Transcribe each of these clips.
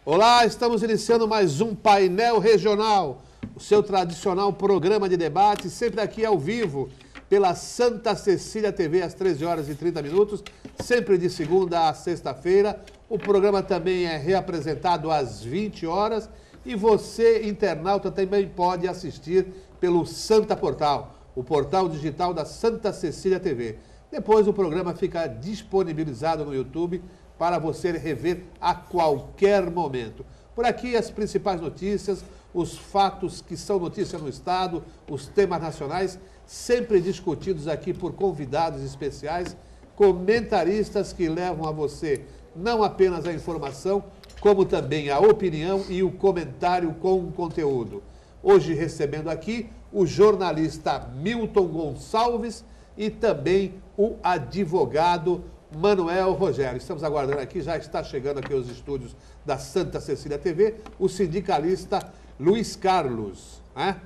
Olá, estamos iniciando mais um Painel Regional, o seu tradicional programa de debate, sempre aqui ao vivo, pela Santa Cecília TV, às 13 horas e 30 minutos, sempre de segunda a sexta-feira. O programa também é reapresentado às 20 horas e você, internauta, também pode assistir pelo Santa Portal, o portal digital da Santa Cecília TV. Depois o programa fica disponibilizado no YouTube para você rever a qualquer momento. Por aqui as principais notícias, os fatos que são notícia no Estado, os temas nacionais, sempre discutidos aqui por convidados especiais, comentaristas que levam a você não apenas a informação, como também a opinião e o comentário com conteúdo. Hoje recebendo aqui o jornalista Milton Gonçalves e também o advogado Manuel Rogério. Estamos aguardando aqui, já está chegando aqui aos estúdios da Santa Cecília TV, o sindicalista Luiz Carlos, né?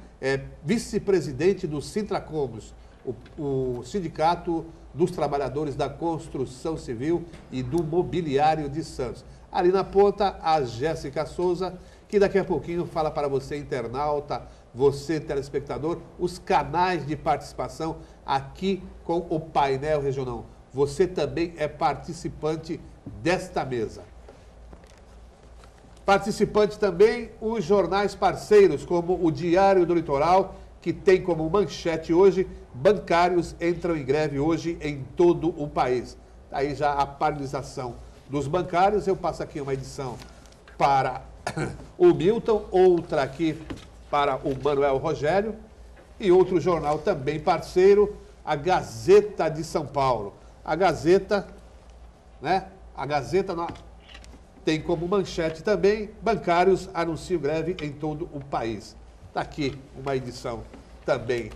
Vice-presidente do Sintracomos, o Sindicato dos Trabalhadores da Construção Civil e do Mobiliário de Santos. Ali na ponta, a Jéssica Souza, que daqui a pouquinho fala para você, internauta, você, telespectador, os canais de participação aqui com o Painel Regional. Você também é participante desta mesa. Participante também os jornais parceiros, como o Diário do Litoral, que tem como manchete hoje, bancários entram em greve hoje em todo o país. Aí já a paralisação dos bancários. Eu passo aqui uma edição para o Milton, outra aqui para o Manuel Rogério e outro jornal também parceiro, a Gazeta de São Paulo. A Gazeta, né? A Gazeta tem como manchete também, bancários anunciam greve em todo o país. Está aqui uma edição também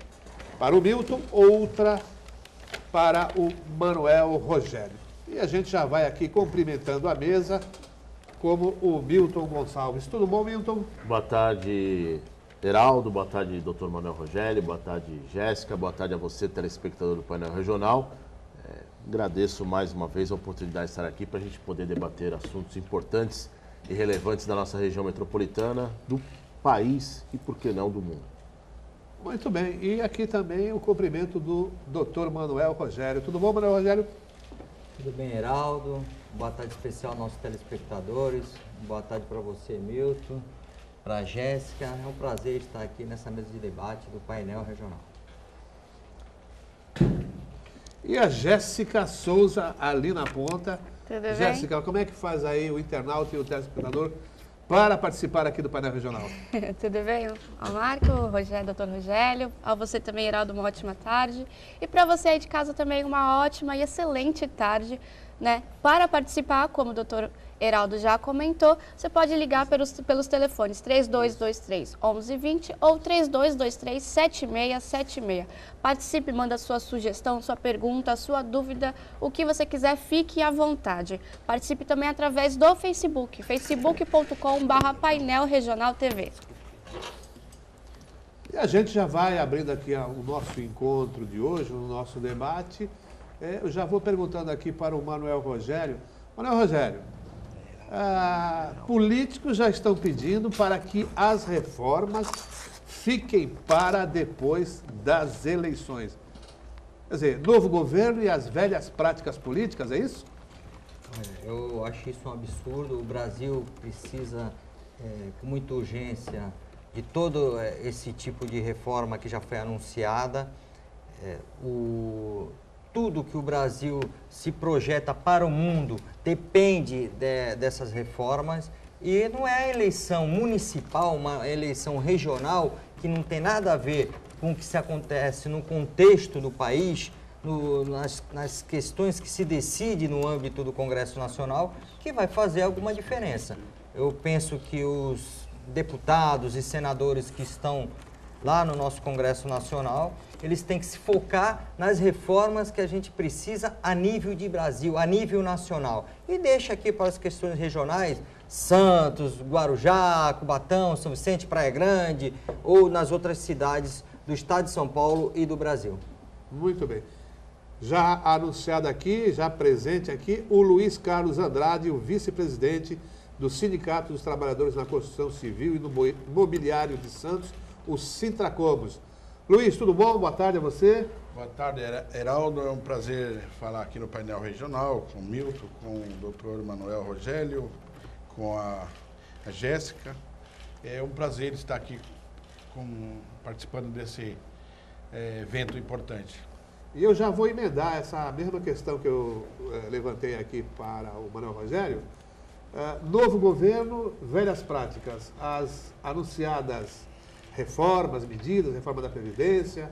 para o Milton, outra para o Manuel Rogério. E a gente já vai aqui cumprimentando a mesa, como o Milton Gonçalves. Tudo bom, Milton? Boa tarde, Heraldo. Boa tarde, doutor Manuel Rogério. Boa tarde, Jéssica. Boa tarde a você, telespectador do Painel Regional. Agradeço mais uma vez a oportunidade de estar aqui para a gente poder debater assuntos importantes e relevantes da nossa região metropolitana, do país e, por que não, do mundo. Muito bem. E aqui também o cumprimento do doutor Manuel Rogério. Tudo bom, Manuel Rogério? Tudo bem, Heraldo. Boa tarde especial aos nossos telespectadores. Boa tarde para você, Milton, para a Jéssica. É um prazer estar aqui nessa mesa de debate do Painel Regional. E a Jéssica Souza ali na ponta. Tudo bem? Jéssica, como é que faz aí o internauta e o telespectador para participar aqui do Painel Regional? Tudo bem? Ao Marco, Rogério, doutor Rogério, a você também, Heraldo, uma ótima tarde. E para você aí de casa também uma ótima e excelente tarde, né? Para participar, como o doutor Heraldo já comentou, você pode ligar pelos telefones 3223-1120 ou 3223-7676. Participe, manda sua sugestão, sua pergunta, sua dúvida, o que você quiser, fique à vontade. Participe também através do Facebook, facebook.com/Painel Regional TV. E a gente já vai abrindo aqui o nosso encontro de hoje, o nosso debate. Eu já vou perguntando aqui para o Manuel Rogério. Manuel Rogério, políticos já estão pedindo para que as reformas fiquem para depois das eleições. Quer dizer, novo governo e as velhas práticas políticas, é isso? Eu acho isso um absurdo. O Brasil precisa, com muita urgência, de todo esse tipo de reforma que já foi anunciada. Tudo que o Brasil se projeta para o mundo depende dessas reformas, e não é a eleição municipal, uma eleição regional que não tem nada a ver com o que se acontece no contexto do país, nas questões que se decide no âmbito do Congresso Nacional, que vai fazer alguma diferença. Eu penso que os deputados e senadores que estão lá no nosso Congresso Nacional, eles têm que se focar nas reformas que a gente precisa a nível de Brasil, a nível nacional. E deixa aqui para as questões regionais, Santos, Guarujá, Cubatão, São Vicente, Praia Grande, ou nas outras cidades do estado de São Paulo e do Brasil. Muito bem. Já anunciado aqui, já presente aqui, o Luiz Carlos Andrade, o vice-presidente do Sindicato dos Trabalhadores na Construção Civil e no Mobiliário de Santos, o Sintracomos. Luiz, tudo bom? Boa tarde a você. Boa tarde, Heraldo. É um prazer falar aqui no painel regional com o Milton, com o doutor Manuel Rogélio, com a Jéssica. É um prazer estar aqui participando desse evento importante. E eu já vou emendar essa mesma questão que eu levantei aqui para o Manuel Rogério. Novo governo, velhas práticas. As anunciadas reformas, medidas, reforma da Previdência,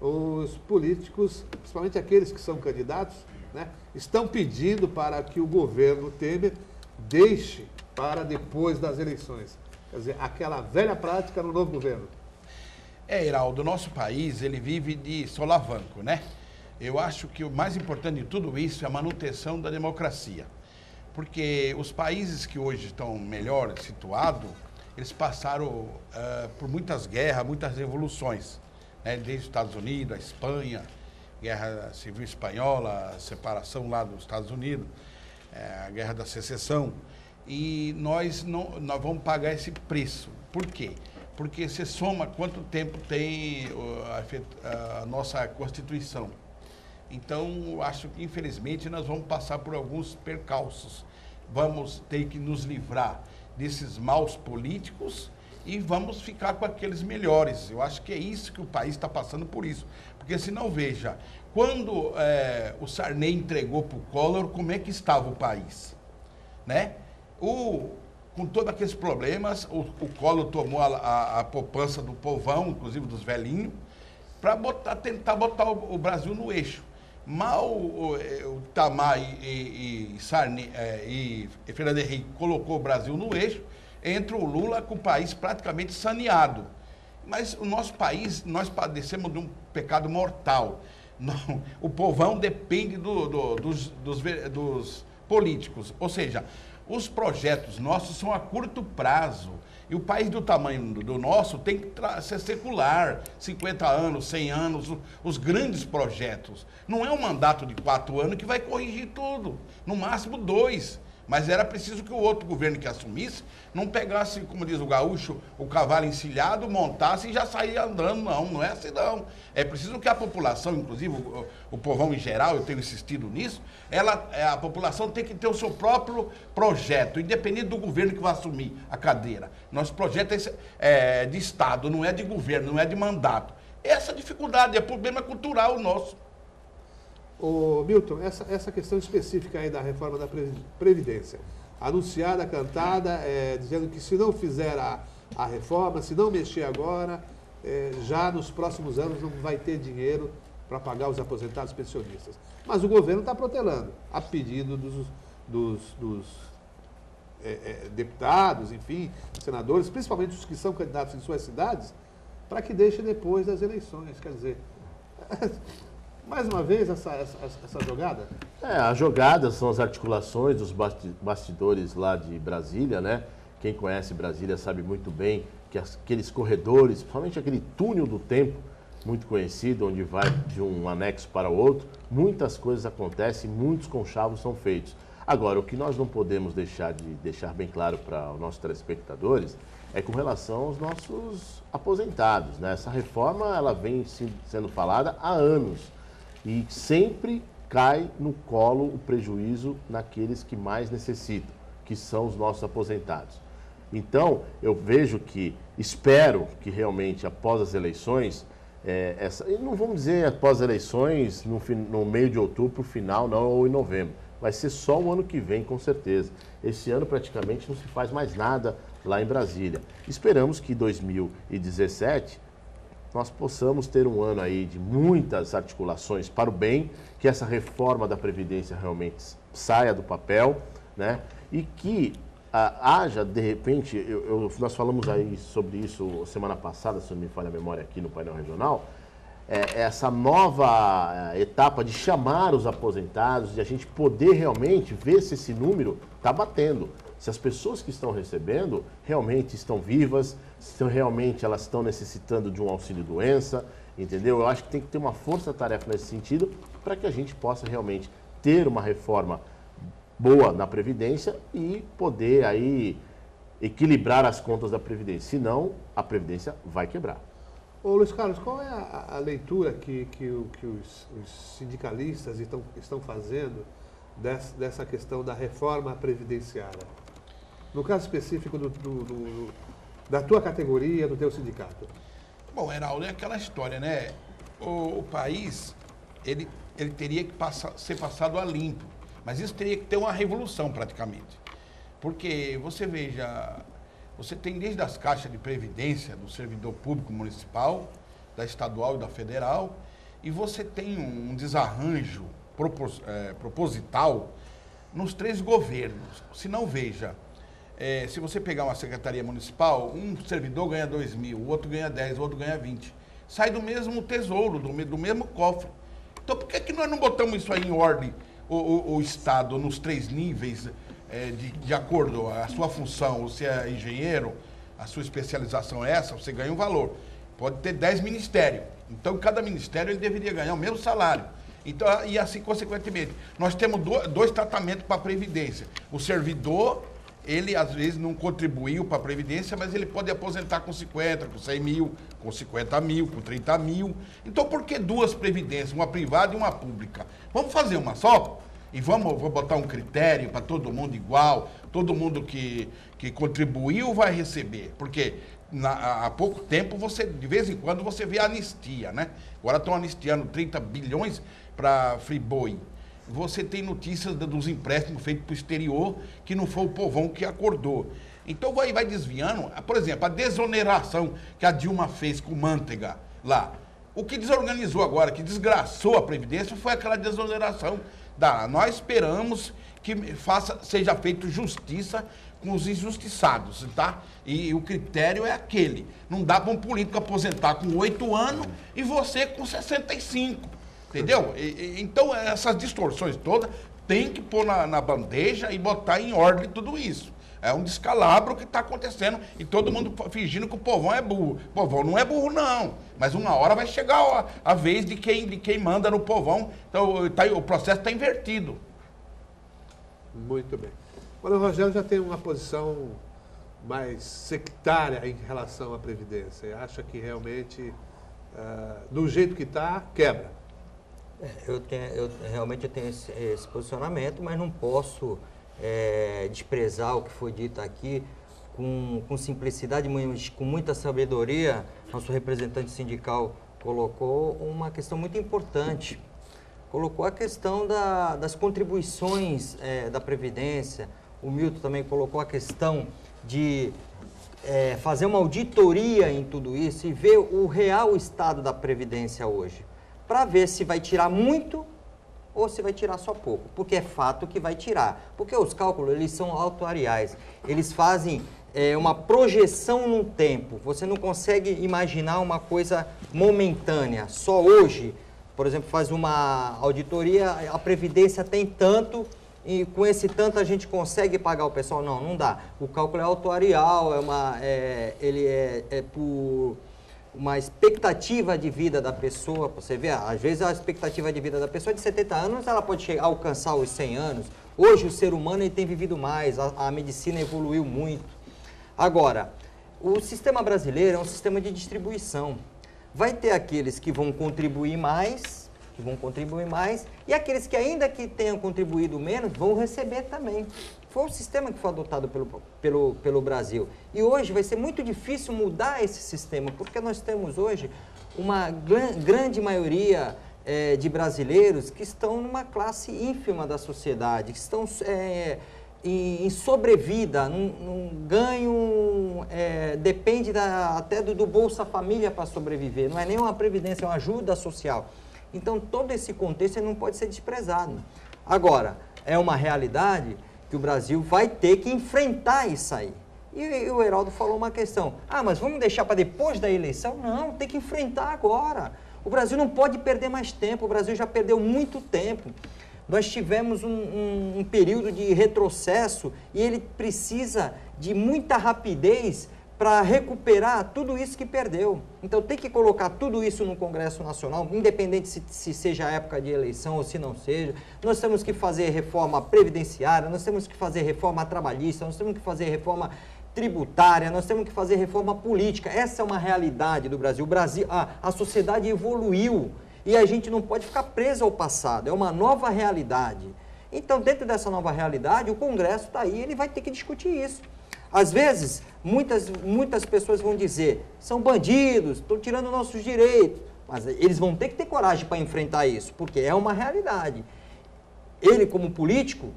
os políticos, principalmente aqueles que são candidatos, né, estão pedindo para que o governo Temer deixe para depois das eleições. Quer dizer, aquela velha prática no novo governo. Heraldo, o nosso país, ele vive de solavanco, né? Eu acho que o mais importante de tudo isso é a manutenção da democracia. Porque os países que hoje estão melhor situados, eles passaram por muitas guerras, muitas revoluções, né? Desde os Estados Unidos, a Espanha, Guerra Civil Espanhola, a separação lá dos Estados Unidos, a Guerra da Secessão. E nós vamos pagar esse preço. Por quê? Porque você soma quanto tempo tem a nossa Constituição. Então, eu acho que, infelizmente, nós vamos passar por alguns percalços. Vamos ter que nos livrar desses maus políticos e vamos ficar com aqueles melhores. Eu acho que é isso que o país está passando por isso. Porque, senão, veja, quando o Sarney entregou para o Collor, como é que estava o país? Né? Com todos aqueles problemas, o Collor tomou a poupança do povão, inclusive dos velhinhos, para tentar botar o Brasil no eixo. Mal o Itamar e Fernando Henrique colocou o Brasil no eixo, entra o Lula com o país praticamente saneado. Mas o nosso país, nós padecemos de um pecado mortal. Não, o povão depende dos políticos, ou seja, os projetos nossos são a curto prazo. E o país do tamanho do nosso tem que ser secular, 50 anos, 100 anos, os grandes projetos. Não é um mandato de 4 anos que vai corrigir tudo, no máximo 2. Mas era preciso que o outro governo que assumisse não pegasse, como diz o gaúcho, o cavalo encilhado, montasse e já saía andando. Não é assim não. É preciso que a população, inclusive o povão em geral, eu tenho insistido nisso, a população tem que ter o seu próprio projeto, independente do governo que vai assumir a cadeira. Nosso projeto é de Estado, não é de governo, não é de mandato. Essa dificuldade, é problema cultural nosso. Ô, Milton, essa questão específica aí da reforma da Previdência, anunciada, cantada, dizendo que se não fizer a reforma, se não mexer agora, já nos próximos anos não vai ter dinheiro para pagar os aposentados pensionistas. Mas o governo está protelando, a pedido dos deputados, enfim, senadores, principalmente os que são candidatos em suas cidades, para que deixe depois das eleições. Quer dizer... Mais uma vez essa jogada? A jogada são as articulações dos bastidores lá de Brasília, né? Quem conhece Brasília sabe muito bem que aqueles corredores, principalmente aquele túnel do tempo, muito conhecido, onde vai de um anexo para o outro, muitas coisas acontecem, muitos conchavos são feitos. Agora, o que nós não podemos deixar bem claro para os nossos telespectadores é com relação aos nossos aposentados, né? Essa reforma, ela vem sendo falada há anos. E sempre cai no colo o prejuízo naqueles que mais necessitam, que são os nossos aposentados. Então, eu espero que realmente após as eleições, não vamos dizer após as eleições no meio de outubro, final, não, ou em novembro. Vai ser só o ano que vem, com certeza. Esse ano praticamente não se faz mais nada lá em Brasília. Esperamos que 2017... nós possamos ter um ano aí de muitas articulações para o bem, que essa reforma da Previdência realmente saia do papel, né? E que haja, de repente, nós falamos aí sobre isso semana passada, se não me falha a memória, aqui no painel regional, essa nova etapa de chamar os aposentados, de a gente poder realmente ver se esse número está batendo. Se as pessoas que estão recebendo realmente estão vivas, se realmente elas estão necessitando de um auxílio-doença, entendeu? Eu acho que tem que ter uma força-tarefa nesse sentido para que a gente possa realmente ter uma reforma boa na Previdência e poder aí equilibrar as contas da Previdência. Senão, a Previdência vai quebrar. Ô Luiz Carlos, qual é a leitura que os sindicalistas estão fazendo dessa questão da reforma previdenciária? No caso específico da tua categoria, do teu sindicato. Bom, Heraldo, é aquela história, né? O país, ele teria que ser passado a limpo. Mas isso teria que ter uma revolução, praticamente. Porque, você veja, você tem desde as caixas de previdência do servidor público municipal, da estadual e da federal, e você tem um desarranjo proposital nos 3 governos. Se não, veja, se você pegar uma secretaria municipal, um servidor ganha 2.000, o outro ganha 10, o outro ganha 20. Sai do mesmo tesouro, do mesmo cofre. Então, por que nós não botamos isso aí em ordem, o Estado, nos 3 níveis, de acordo com a sua função? Você é engenheiro, a sua especialização é essa, você ganha um valor. Pode ter 10 ministérios. Então, cada ministério ele deveria ganhar o mesmo salário. Então, e assim, consequentemente, nós temos 2 tratamentos para a Previdência. O servidor, ele às vezes não contribuiu para a Previdência, mas ele pode aposentar com 50, com 100 mil, com 50 mil, com 30 mil. Então, por que 2 Previdências, uma privada e uma pública? Vamos fazer uma só? E vou botar um critério para todo mundo igual, todo mundo que contribuiu vai receber. Porque há pouco tempo, de vez em quando, você vê anistia, né? Agora estão anistiando 30 bilhões para Friboi. Você tem notícias dos empréstimos feitos para o exterior, que não foi o povão que acordou. Então vai desviando. Por exemplo, a desoneração que a Dilma fez com Manteiga lá. O que desorganizou agora, que desgraçou a Previdência, foi aquela desoneração. Nós esperamos que seja feita justiça com os injustiçados, tá? E o critério é aquele. Não dá para um político aposentar com 8 anos e você com 65. Entendeu? Então, essas distorções todas tem que pôr na bandeja e botar em ordem tudo isso. É um descalabro que está acontecendo e todo mundo fingindo que o povão é burro. O povão não é burro, não. Mas uma hora vai chegar a vez de quem manda no povão. Então, o processo está invertido. Muito bem. Olha, o Rogério já tem uma posição mais sectária em relação à Previdência. Acha que realmente, do jeito que está, quebra. Realmente eu tenho esse posicionamento, mas não posso desprezar o que foi dito aqui com simplicidade, mas com muita sabedoria. Nosso representante sindical colocou uma questão muito importante. Colocou a questão das contribuições da Previdência. O Milton também colocou a questão de fazer uma auditoria em tudo isso e ver o real estado da Previdência hoje, para ver se vai tirar muito ou se vai tirar só pouco, porque é fato que vai tirar, porque os cálculos eles são atuariais, eles fazem uma projeção no tempo, você não consegue imaginar uma coisa momentânea, só hoje, por exemplo, faz uma auditoria, a Previdência tem tanto, e com esse tanto a gente consegue pagar o pessoal? Não, não dá, o cálculo é atuarial, ele é por uma expectativa de vida da pessoa. Você vê, às vezes a expectativa de vida da pessoa é de 70 anos, ela pode alcançar os 100 anos. Hoje o ser humano ele tem vivido mais, a medicina evoluiu muito. Agora, o sistema brasileiro é um sistema de distribuição. Vai ter aqueles que vão contribuir mais, e aqueles que ainda que tenham contribuído menos, vão receber também. Foi um sistema que foi adotado pelo Brasil. E hoje vai ser muito difícil mudar esse sistema, porque nós temos hoje uma grande maioria de brasileiros que estão numa classe ínfima da sociedade, que estão em sobrevida, num ganho, depende até do Bolsa Família para sobreviver, não é nem uma previdência, é uma ajuda social. Então, todo esse contexto ele não pode ser desprezado. Agora, é uma realidade que o Brasil vai ter que enfrentar isso aí. E o Heraldo falou uma questão. Mas vamos deixar para depois da eleição? Não, tem que enfrentar agora. O Brasil não pode perder mais tempo, o Brasil já perdeu muito tempo. Nós tivemos um período de retrocesso e ele precisa de muita rapidez para recuperar tudo isso que perdeu. Então tem que colocar tudo isso no Congresso Nacional, independente se seja época de eleição ou se não seja. Nós temos que fazer reforma previdenciária, nós temos que fazer reforma trabalhista, nós temos que fazer reforma tributária, nós temos que fazer reforma política. Essa é uma realidade do Brasil. A sociedade evoluiu e a gente não pode ficar preso ao passado, é uma nova realidade. Então, dentro dessa nova realidade, o Congresso está aí, ele vai ter que discutir isso. Às vezes, muitas pessoas vão dizer, são bandidos, estão tirando nossos direitos, mas eles vão ter que ter coragem para enfrentar isso, porque é uma realidade. Ele como político,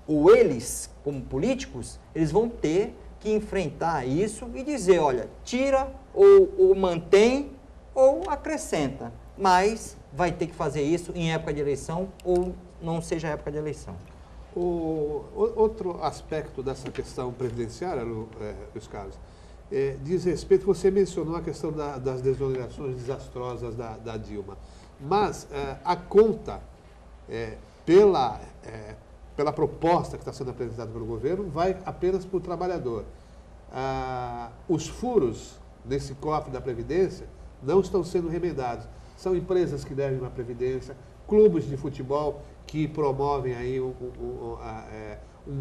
ou eles como políticos, eles vão ter que enfrentar isso e dizer, olha, tira ou mantém ou acrescenta, mas vai ter que fazer isso em época de eleição ou não seja época de eleição. Outro aspecto dessa questão previdenciária, Luiz Carlos, diz respeito, você mencionou a questão das desonerações desastrosas da Dilma, mas a conta, pela proposta que está sendo apresentada pelo governo, vai apenas para o trabalhador. Os furos nesse cofre da Previdência não estão sendo remendados. São empresas que devem uma Previdência, clubes de futebol que promovem aí um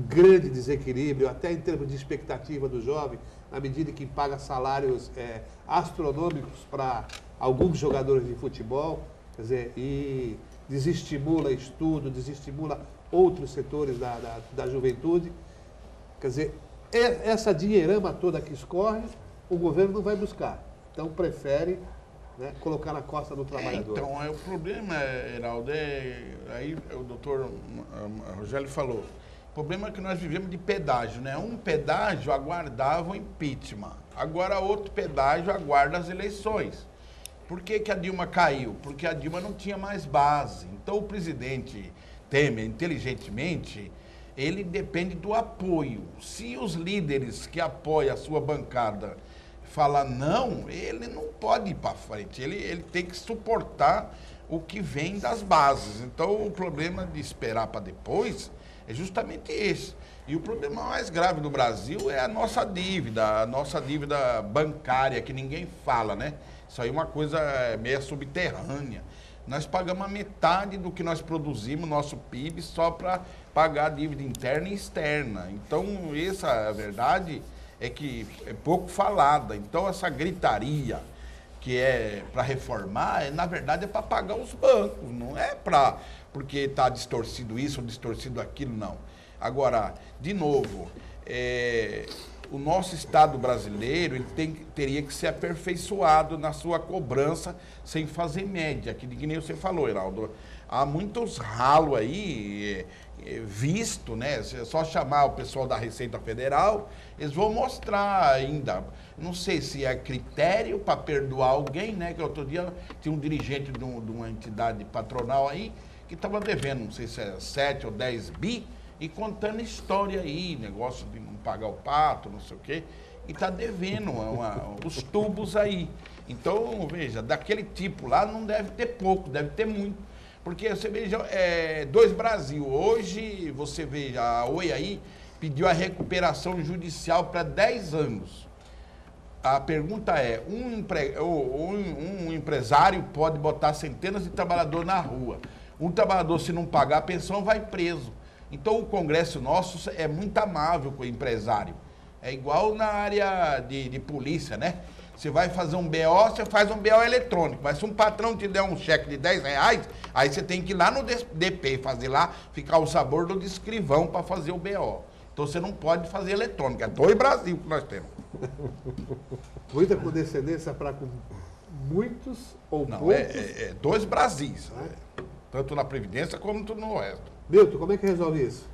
grande desequilíbrio, até em termos de expectativa do jovem, na medida que paga salários astronômicos para alguns jogadores de futebol, quer dizer, e desestimula estudo, desestimula outros setores da juventude. Quer dizer, essa dinheirama toda que escorre, o governo não vai buscar. Então, prefere, né, colocar na costa do trabalhador. Então, o problema, Heraldo, aí o doutor Rogério falou, o problema é que nós vivemos de pedágio, né? Um pedágio aguardava o impeachment, agora outro pedágio aguarda as eleições. Por que que a Dilma caiu? Porque a Dilma não tinha mais base. Então, o presidente Temer, inteligentemente, ele depende do apoio. Se os líderes que apoiam a sua bancada falar não, ele não pode ir para frente, ele tem que suportar o que vem das bases. Então, o problema de esperar para depois é justamente esse. E o problema mais grave do Brasil é a nossa dívida bancária, que ninguém fala, né? Isso aí é uma coisa meio subterrânea. Nós pagamos a metade do que nós produzimos, nosso PIB, só para pagar a dívida interna e externa. Então, essa é a verdade, é que é pouco falada. Então, essa gritaria que é para reformar, na verdade, é para pagar os bancos, não é porque está distorcido isso ou distorcido aquilo, não. Agora, de novo, o nosso Estado brasileiro ele teria que ser aperfeiçoado na sua cobrança sem fazer média, que nem você falou, Heraldo. Há muitos ralos aí visto, né? É só chamar o pessoal da Receita Federal, eles vão mostrar ainda. Não sei se é critério para perdoar alguém, né? Que outro dia tinha um dirigente de uma entidade patronal aí que estava devendo, não sei se é 7 ou 10 bi, e contando história aí, negócio de não pagar o pato, não sei o quê, e está devendo os tubos aí. Então, veja, daquele tipo lá não deve ter pouco, deve ter muito. Porque você veja, Dois Brasil, hoje você veja, a Oi aí pediu a recuperação judicial para 10 anos. A pergunta é, um empresário pode botar centenas de trabalhadores na rua. Um trabalhador, se não pagar a pensão, vai preso. Então, o Congresso nosso é muito amável com o empresário. É igual na área de polícia, né? Você vai fazer um BO, você faz um BO eletrônico. Mas se um patrão te der um cheque de R$10, aí você tem que ir lá no DP, fazer lá, ficar o sabor do escrivão para fazer o BO. Então, você não pode fazer eletrônico. É Dois Brasil que nós temos. Muita condescendência para com muitos ou não, poucos? É Dois Brasis. Tanto na Previdência como no resto. Milton, como é que resolve isso?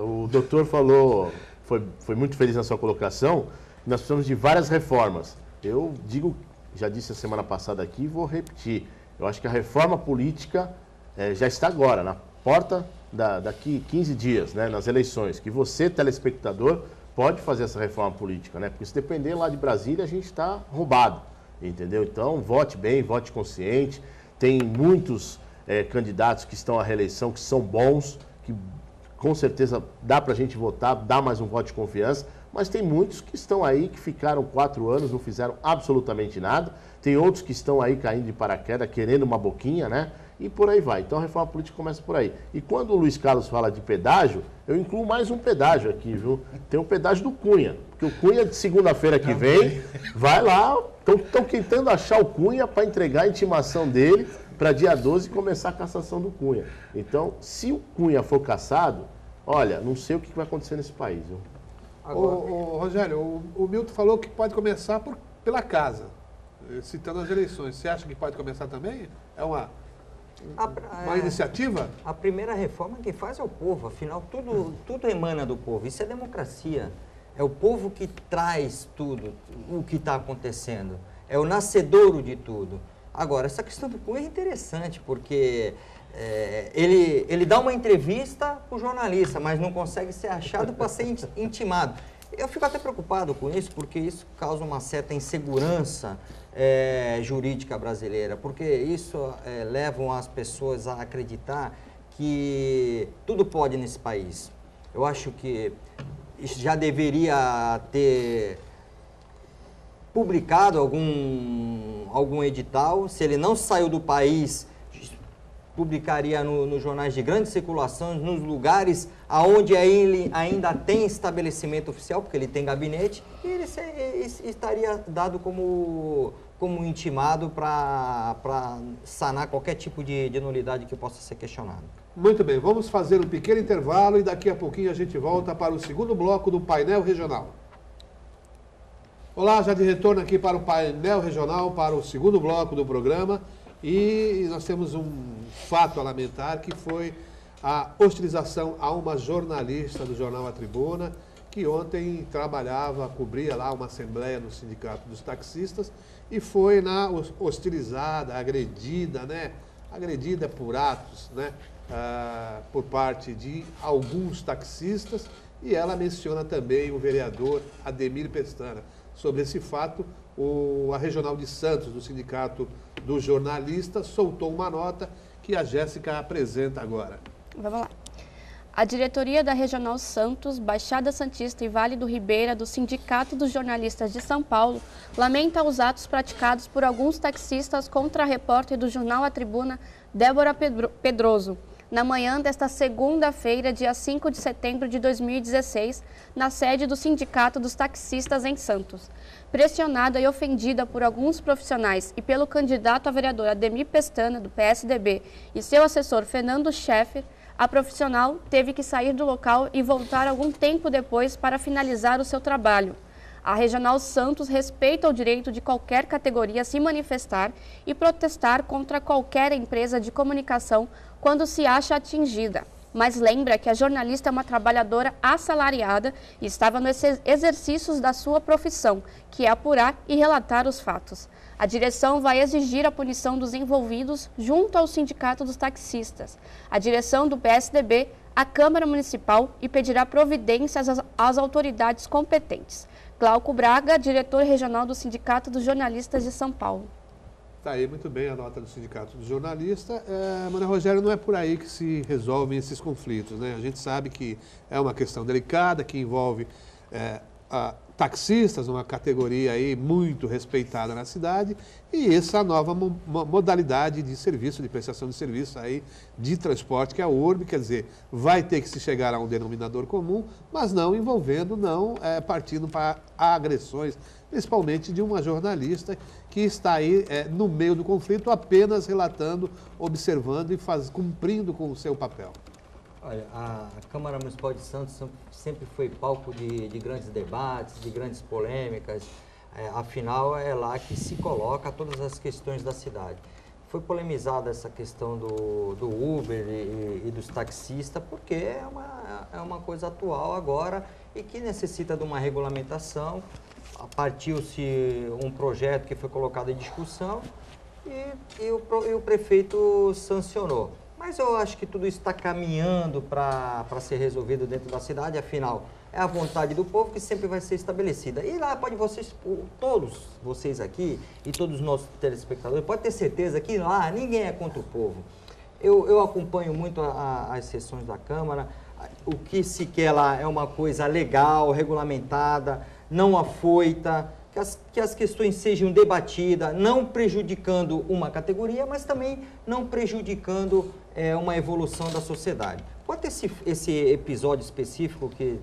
O doutor falou, foi muito feliz na sua colocação, nós precisamos de várias reformas. Eu digo, já disse a semana passada aqui e vou repetir, eu acho que a reforma política já está agora, na porta daqui 15 dias, né, nas eleições, que você, telespectador, pode fazer essa reforma política, né? Porque se depender lá de Brasília, a gente está roubado, entendeu? Então, vote bem, vote consciente, tem muitos candidatos que estão à reeleição, que são bons, que com certeza dá para a gente votar, dá mais um voto de confiança, mas tem muitos que estão aí, que ficaram 4 anos, não fizeram absolutamente nada. Tem outros que estão aí caindo de paraquedas, querendo uma boquinha, né? E por aí vai. Então a reforma política começa por aí. E quando o Luiz Carlos fala de pedágio, eu incluo mais um pedágio aqui, viu? Tem o pedágio do Cunha. Porque o Cunha, de segunda-feira que vem, vai lá, estão tentando achar o Cunha para entregar a intimação dele para dia 12 começar a cassação do Cunha. Então, se o Cunha for cassado, olha, não sei o que vai acontecer nesse país, viu? Ô, Rogério, o Milton falou que pode começar pela casa, citando as eleições. Você acha que pode começar também? É uma iniciativa? A primeira reforma quem faz é o povo, afinal tudo emana do povo, isso é democracia. É o povo que traz tudo, o que está acontecendo, é o nascedouro de tudo. Agora, essa questão do Cunha é interessante, porque ele dá uma entrevista para o jornalista, mas não consegue ser achado para ser intimado. Eu fico até preocupado com isso, porque isso causa uma certa insegurança jurídica brasileira, porque isso leva as pessoas a acreditar que tudo pode nesse país. Eu acho que isso já deveria ter publicado algum edital. Se ele não saiu do país, publicaria nos jornais de grande circulação, nos lugares onde ele ainda tem estabelecimento oficial, porque ele tem gabinete, e ele estaria dado como intimado para sanar qualquer tipo de nulidade que possa ser questionado. Muito bem, vamos fazer um pequeno intervalo e daqui a pouquinho a gente volta para o segundo bloco do painel regional. Olá, já de retorno aqui para o painel regional, para o segundo bloco do programa. E nós temos um fato a lamentar, que foi a hostilização a uma jornalista do jornal A Tribuna, que ontem cobria lá uma assembleia no Sindicato dos Taxistas e foi hostilizada, agredida, né? Agredida por atos, né? Por parte de alguns taxistas, e ela menciona também o vereador Ademir Pestana. Sobre esse fato, a Regional de Santos, do Sindicato dos Jornalistas, soltou uma nota que a Jéssica apresenta agora. Vamos lá. A diretoria da Regional Santos, Baixada Santista e Vale do Ribeira, do Sindicato dos Jornalistas de São Paulo, lamenta os atos praticados por alguns taxistas contra a repórter do jornal A Tribuna, Débora Pedroso, na manhã desta segunda-feira, dia 5 de setembro de 2016, na sede do Sindicato dos Taxistas em Santos. Pressionada e ofendida por alguns profissionais e pelo candidato a vereador Ademir Pestana, do PSDB, e seu assessor Fernando Scheffer, a profissional teve que sair do local e voltar algum tempo depois para finalizar o seu trabalho. A Regional Santos respeita o direito de qualquer categoria se manifestar e protestar contra qualquer empresa de comunicação quando se acha atingida, mas lembra que a jornalista é uma trabalhadora assalariada e estava nos exercícios da sua profissão, que é apurar e relatar os fatos. A direção vai exigir a punição dos envolvidos junto ao Sindicato dos Taxistas, a direção do PSDB, a Câmara Municipal e pedirá providências às autoridades competentes. Glauco Braga, diretor regional do Sindicato dos Jornalistas de São Paulo. Está aí muito bem a nota do Sindicato dos Jornalistas. Maria Rogério, não é por aí que se resolvem esses conflitos, né? A gente sabe que é uma questão delicada, que envolve taxistas, uma categoria aí muito respeitada na cidade, e essa nova modalidade de serviço, de prestação de serviço aí, de transporte, que é a URB, quer dizer, vai ter que se chegar a um denominador comum, mas não envolvendo, partindo para agressões, principalmente de uma jornalista que está aí no meio do conflito, apenas relatando, observando e cumprindo com o seu papel. Olha, a Câmara Municipal de Santos sempre foi palco de grandes debates, de grandes polêmicas. Afinal, é lá que se coloca todas as questões da cidade. Foi polemizada essa questão do Uber e dos taxistas, porque é uma coisa atual agora e que necessita de uma regulamentação. Partiu-se um projeto que foi colocado em discussão e o prefeito sancionou. Mas eu acho que tudo isso está caminhando para ser resolvido dentro da cidade, afinal, é a vontade do povo que sempre vai ser estabelecida. E lá todos vocês aqui e todos os nossos telespectadores, pode ter certeza que lá ninguém é contra o povo. Eu acompanho muito as sessões da Câmara, O que se quer lá é uma coisa legal, regulamentada, não afoita, que as questões sejam debatidas, não prejudicando uma categoria, mas também não prejudicando uma evolução da sociedade. Quanto a esse episódio específico que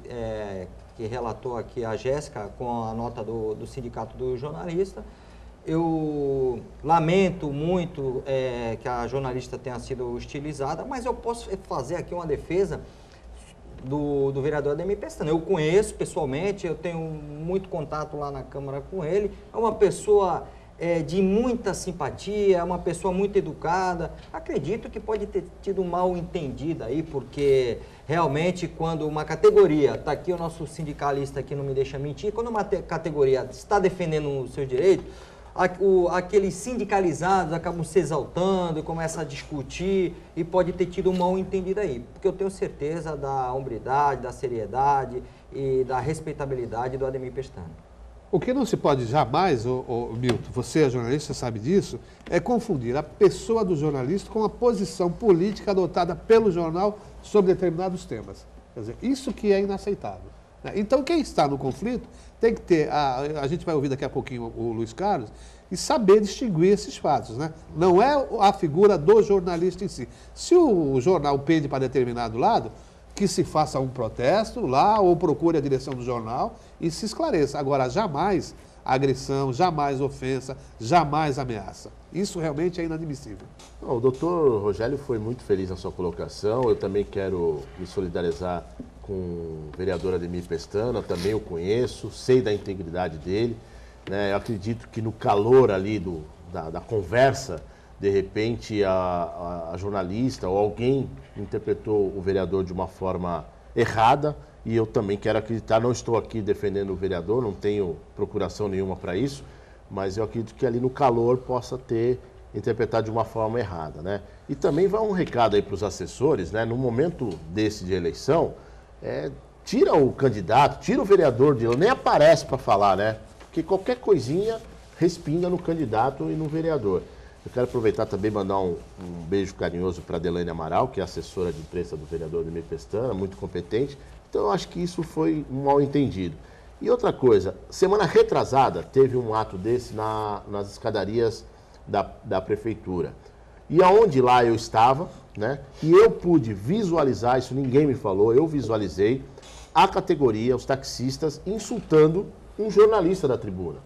relatou aqui a Jéssica, com a nota do Sindicato do Jornalista, eu lamento muito que a jornalista tenha sido hostilizada, mas eu posso fazer aqui uma defesa do vereador Ademir Pestana. Eu conheço pessoalmente, eu tenho muito contato lá na Câmara com ele, é uma pessoa de muita simpatia, é uma pessoa muito educada. Acredito que pode ter tido um mal entendido aí, porque realmente quando uma categoria, está aqui o nosso sindicalista aqui não me deixa mentir, quando uma categoria está defendendo os seus direitos, aqueles sindicalizados acabam se exaltando e começam a discutir e pode ter tido um mal entendido aí, porque eu tenho certeza da hombridade, da seriedade e da respeitabilidade do Ademir Pestana. O que não se pode jamais, Milton, você é jornalista, sabe disso, é confundir a pessoa do jornalista com a posição política adotada pelo jornal sobre determinados temas. Quer dizer, isso que é inaceitável. Então, quem está no conflito tem que ter, a gente vai ouvir daqui a pouquinho o Luiz Carlos, e saber distinguir esses fatos, né? Não é a figura do jornalista em si. Se o jornal pende para determinado lado, que se faça um protesto lá ou procure a direção do jornal e se esclareça. Agora, jamais agressão, jamais ofensa, jamais ameaça. Isso realmente é inadmissível. O doutor Rogélio foi muito feliz na sua colocação. Eu também quero me solidarizar com o vereador Ademir Pestana, também o conheço, sei da integridade dele. Né? Eu acredito que no calor ali da conversa, de repente a jornalista ou alguém interpretou o vereador de uma forma errada, e eu também quero acreditar, não estou aqui defendendo o vereador, não tenho procuração nenhuma para isso, mas eu acredito que ali no calor possa ter interpretado de uma forma errada, né? E também vai um recado aí para os assessores, né? No momento desse de eleição, tira o candidato, tira o vereador de lá, nem aparece para falar, né? Porque qualquer coisinha respinga no candidato e no vereador. Eu quero aproveitar também e mandar um beijo carinhoso para a Delaine Amaral, que é assessora de imprensa do vereador Ademir Pestana, muito competente. Então, eu acho que isso foi um mal-entendido. E outra coisa, semana retrasada teve um ato desse nas escadarias da prefeitura. E aonde lá eu estava, né? E eu pude visualizar, isso ninguém me falou, eu visualizei a categoria, os taxistas, insultando um jornalista da tribuna.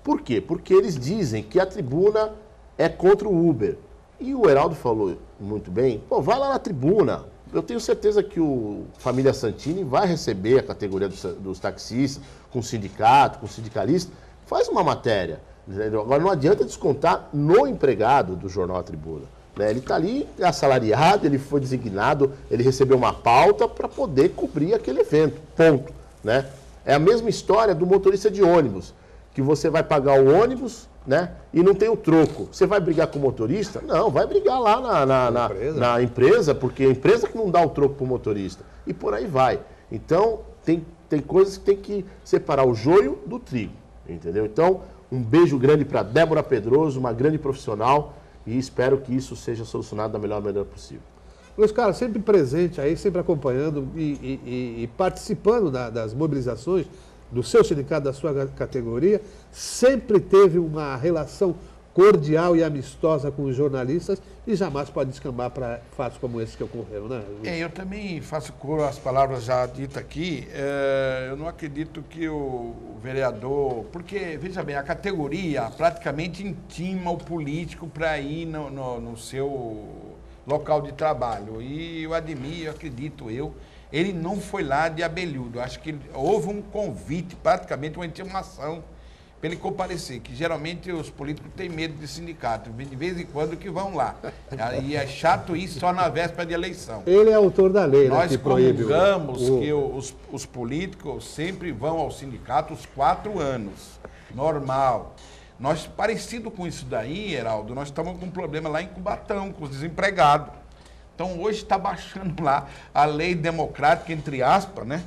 Por quê? Porque eles dizem que a tribuna é contra o Uber. E o Heraldo falou muito bem, pô, vai lá na tribuna. Eu tenho certeza que o Família Santini vai receber a categoria dos taxistas, com o sindicato, com o sindicalista. Faz uma matéria. Entendeu? Agora não adianta descontar no empregado do jornal A Tribuna. Né? Ele está ali assalariado, ele foi designado, ele recebeu uma pauta para poder cobrir aquele evento. Ponto. Né? É a mesma história do motorista de ônibus, que você vai pagar o ônibus, né? E não tem o troco. Você vai brigar com o motorista? Não, vai brigar lá na empresa, porque é a empresa que não dá o troco para o motorista. E por aí vai. Então, tem coisas que tem que separar o joio do trigo, entendeu? Então, um beijo grande para Débora Pedroso, uma grande profissional, e espero que isso seja solucionado da melhor maneira possível. Luiz Carlos, sempre presente aí, sempre acompanhando e participando das mobilizações do seu sindicato, da sua categoria, sempre teve uma relação cordial e amistosa com os jornalistas e jamais pode descambar para fatos como esses que ocorreram, né? Eu também faço coro às palavras já ditas aqui. Eu não acredito que o vereador... Porque, veja bem, a categoria praticamente intima o político para ir no seu local de trabalho. E o Ademir, acredito eu, ele não foi lá de abelhudo. Acho que houve um convite, praticamente uma intimação, para ele comparecer, que geralmente os políticos têm medo de sindicato, de vez em quando que vão lá. E é chato isso só na véspera de eleição. Ele é autor da lei, nós, né, que proíbe comungamos que os políticos sempre vão ao sindicato os 4 anos, normal. Nós, parecido com isso daí, Heraldo, nós estamos com um problema lá em Cubatão, com os desempregados. Então, hoje está baixando lá a lei democrática, entre aspas, né?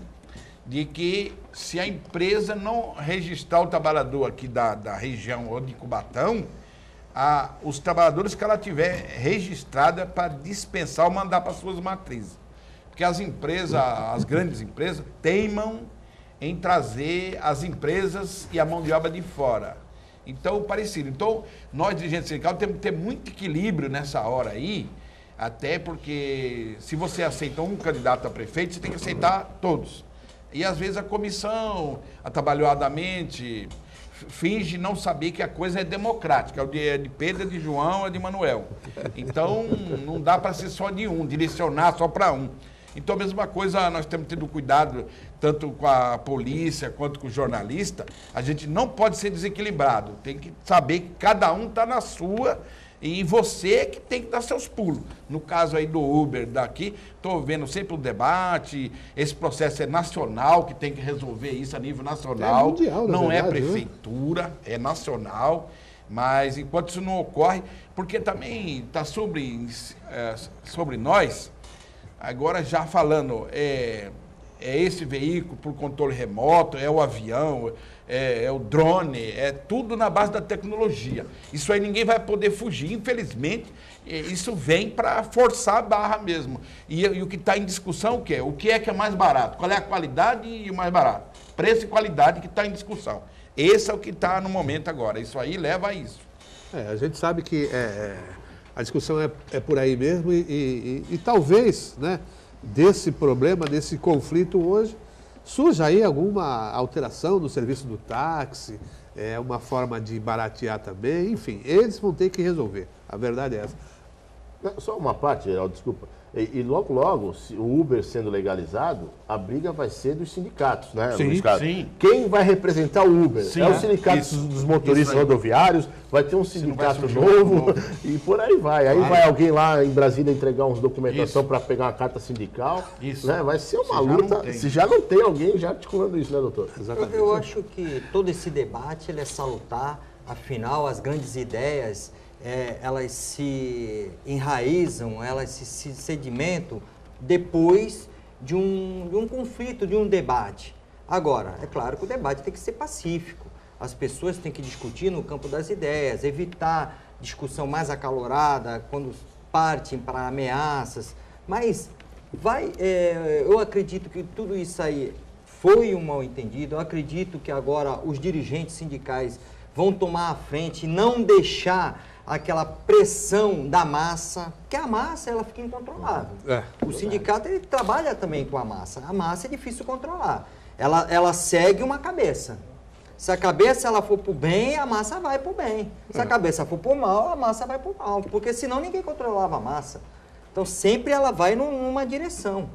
De que se a empresa não registrar o trabalhador aqui da região ou de Cubatão, os trabalhadores que ela tiver registrada para dispensar ou mandar para suas matrizes. Porque as empresas, as grandes empresas, teimam em trazer as empresas e a mão de obra de fora. Então, parecido. Então, nós, dirigentes sindicais, temos que ter muito equilíbrio nessa hora aí, até porque se você aceita um candidato a prefeito, você tem que aceitar todos. E às vezes a comissão, atabalhoadamente, finge não saber que a coisa é democrática. É de Pedro, é de João, é de Manuel. Então, não dá para ser só de um, direcionar só para um. Então, a mesma coisa, nós temos tido cuidado, tanto com a polícia quanto com o jornalista. A gente não pode ser desequilibrado. Tem que saber que cada um está na sua e você que tem que dar seus pulos. No caso aí do Uber daqui, estou vendo sempre o debate, esse processo é nacional, que tem que resolver isso a nível nacional. É mundial, não verdade, é prefeitura, é nacional. Mas enquanto isso não ocorre, porque também está sobre nós, agora já falando, é esse veículo por controle remoto, é o avião, é o drone, é tudo na base da tecnologia. Isso aí ninguém vai poder fugir, infelizmente, isso vem para forçar a barra mesmo. E o que está em discussão, o que é? O que é mais barato? Qual é a qualidade e o mais barato? Preço e qualidade que está em discussão. Esse é o que está no momento agora. Isso aí leva a isso. A gente sabe que a discussão é por aí mesmo e talvez, né, desse problema, desse conflito hoje, surja aí alguma alteração no serviço do táxi, uma forma de baratear também, enfim, eles vão ter que resolver. A verdade é essa. Só uma parte, Geraldo, desculpa. E logo, logo, se o Uber sendo legalizado, a briga vai ser dos sindicatos, né? Sim, sim. Quem vai representar o Uber? Sim, é o sindicato dos motoristas rodoviários, vai ter um sindicato novo e por aí vai. Aí vai alguém lá em Brasília entregar uns documentação para pegar uma carta sindical. Isso. Né? Vai ser uma luta. Se já não tem alguém já articulando isso, né, doutor? Exatamente. Eu acho que todo esse debate ele é salutar, afinal, as grandes ideias elas se enraizam, elas se sedimentam depois de um conflito, de um debate. Agora, é claro que o debate tem que ser pacífico. As pessoas têm que discutir no campo das ideias, evitar discussão mais acalorada, quando partem para ameaças. Mas eu acredito que tudo isso aí foi um mal-entendido. Eu acredito que agora os dirigentes sindicais vão tomar a frente e não deixar aquela pressão da massa, porque a massa ela fica incontrolável. O sindicato ele trabalha também com a massa é difícil controlar. Ela segue uma cabeça. Se a cabeça ela for para o bem, a massa vai para o bem. Se a cabeça for para o mal, a massa vai para o mal, porque senão ninguém controlava a massa. Então sempre ela vai numa direção.